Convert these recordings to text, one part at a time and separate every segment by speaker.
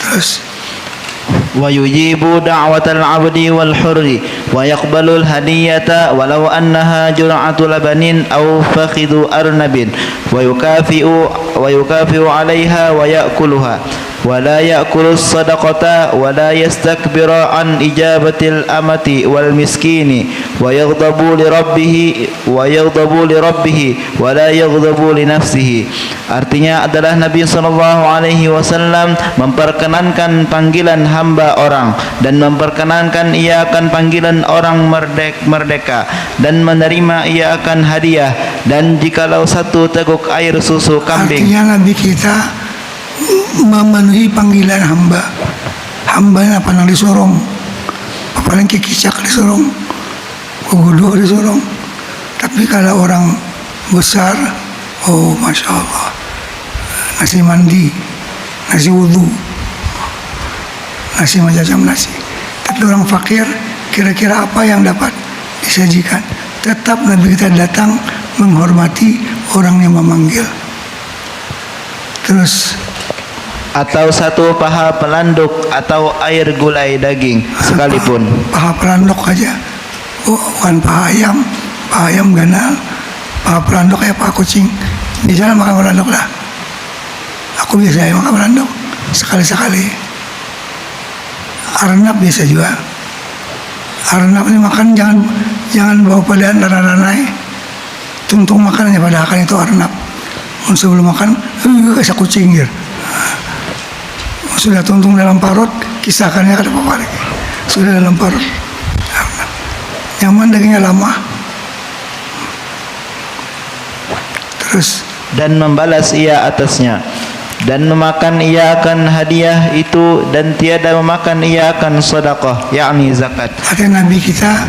Speaker 1: Terus
Speaker 2: ويجيب دعوة العبد والحر ويقبل الهدية ولو أنها جرعة لبن أو فخذ أرنب ويكافئ عليها ويأكلها ولا يأكل الصدقة ولا يستكبر عن إجابة الأمة والمسكين ويغضب لربه ولا يغضب لنفسه. Artinya adalah Nabi sallallahu alaihi wasallam memperkenankan panggilan hamba orang dan memperkenankan ia akan panggilan orang merdeka dan menerima ia akan hadiah, dan jikalau satu teguk air susu kambing.
Speaker 1: Artinya Nabi kita memenuhi panggilan hamba. Hambanya apa nang disorong, paling kikicak disorong, kugudo disorong. Tapi kalau orang besar, oh masya Allah, nasi mandi, nasi wudhu, nasi macam nasi. Tapi orang fakir, kira-kira apa yang dapat disajikan? Tetap Nabi kita datang menghormati orang yang memanggil. Terus
Speaker 2: atau satu paha pelanduk atau air gulai daging sekalipun.
Speaker 1: Paha pelanduk aja, bukan paha ayam ganal, paha pelanduk kayak paha kucing. Bisa makan pelanduk lah. Aku biasa makan pelanduk sekali-sekali. Arnab biasa juga. Arnab ini makan jangan bawa pada ranai. Tungtung makannya pada akan itu arnab. Sebelum makan, kasih kucing gitu. Sudah tuntung dalam parut, kisahkannya ada apa lagi. Sudah dalam parut, nyaman dagingnya lama. Terus
Speaker 2: dan membalas ia atasnya, dan memakan ia akan hadiah itu, dan tiada memakan ia akan sedekah, yakni zakat.
Speaker 1: Kata Nabi kita,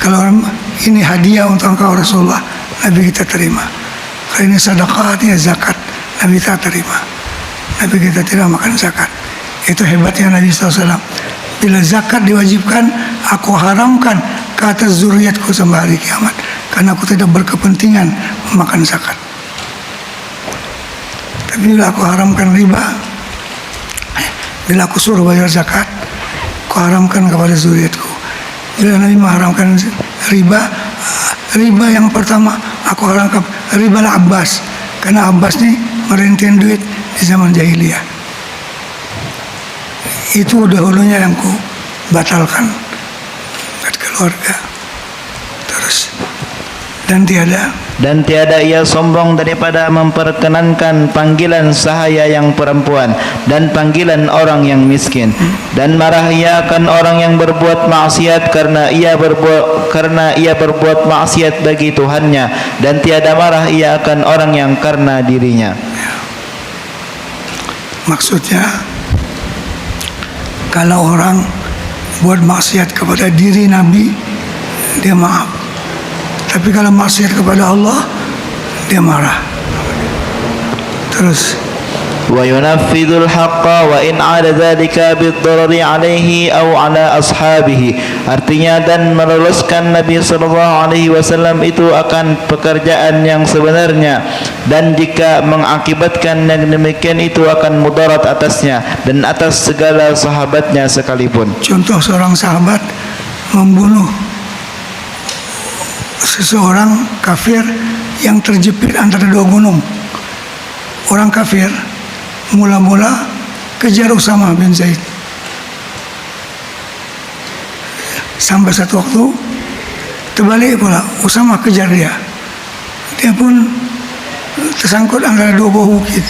Speaker 1: kalau ini hadiah untuk engkau Rasulullah, Nabi kita terima. Kalau ini sedekah, artinya zakat, Nabi kita terima. Nabi kita tidak makan zakat. Itu hebatnya Nabi SAW. Bila zakat diwajibkan, aku haramkan ke atas zuriatku sampai hari kiamat, karena aku tidak berkepentingan memakan zakat. Tapi bila aku haramkan riba, bila aku suruh bayar zakat, aku haramkan kepada zuriatku. Bila Nabi mengharamkan riba yang pertama, aku haramkan riba Abbas, karena Abbas ini merintin duit di zaman jahiliyah. Itu dahulunya yang ku batalkan buat keluarga. Terus dan tiada
Speaker 2: ia sombong daripada memperkenankan panggilan sahaya yang perempuan dan panggilan orang yang miskin, dan marah ia akan orang yang berbuat maksiat karena ia berbuat maksiat bagi Tuhannya, dan tiada marah ia akan orang yang karena dirinya.
Speaker 1: Maksudnya, kalau orang buat maksiat kepada diri Nabi, dia maaf. Tapi kalau maksiat kepada Allah, dia marah. Terus
Speaker 2: وينفذ الحق وإن عاد ذلك بالضرر عليه أو على أصحابه. Artinya, dan meluluskan Nabi SAW itu akan pekerjaan yang sebenarnya, dan jika mengakibatkan yang demikian itu akan mudarat atasnya dan atas segala sahabatnya sekalipun.
Speaker 1: Contoh seorang sahabat membunuh seseorang kafir yang terjepit antara dua gunung. Orang kafir mula-mula kejar Usama bin Zaid, sampai satu waktu terbalik pula, Usama kejar dia. Dia pun tersangkut antara dua buah bukit.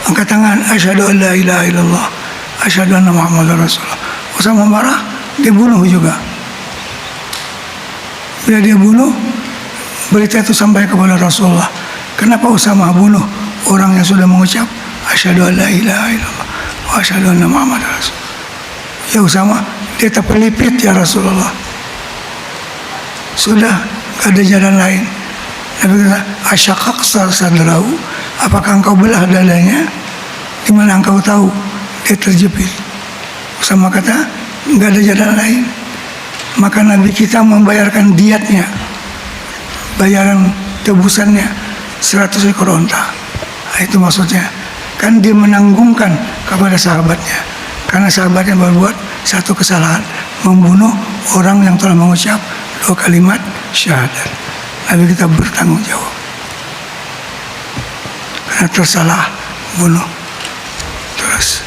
Speaker 1: Angkat tangan, asyhadu an la ilaha illallah, asyhadu anna Muhammadar Rasulullah. Usama marah, dia bunuh juga. Bila dia bunuh, berita itu sampai kepada Rasulullah. Kenapa Usama bunuh orang yang sudah mengucap asyhadu an la ilaha illallah wa asyhadu anna Muhammadar Rasulullah? Ya Usama, dia terpelipit ya Rasulullah. Sudah, gak ada jalan lain. Nabi kata, asyaqaqsa sadrahu, apakah engkau belah dadanya? Di mana engkau tahu dia terjepit? Usama kata, gak ada jalan lain. Maka Nabi kita membayarkan diatnya, bayaran tebusannya 100 ekor onta. Itu maksudnya, kan dia menanggungkan kepada sahabatnya. Karena sahabatnya berbuat satu kesalahan, membunuh orang yang telah mengucap 2 kalimat syahadat. Nabi kita bertanggung jawab karena tersalah bunuh. Terus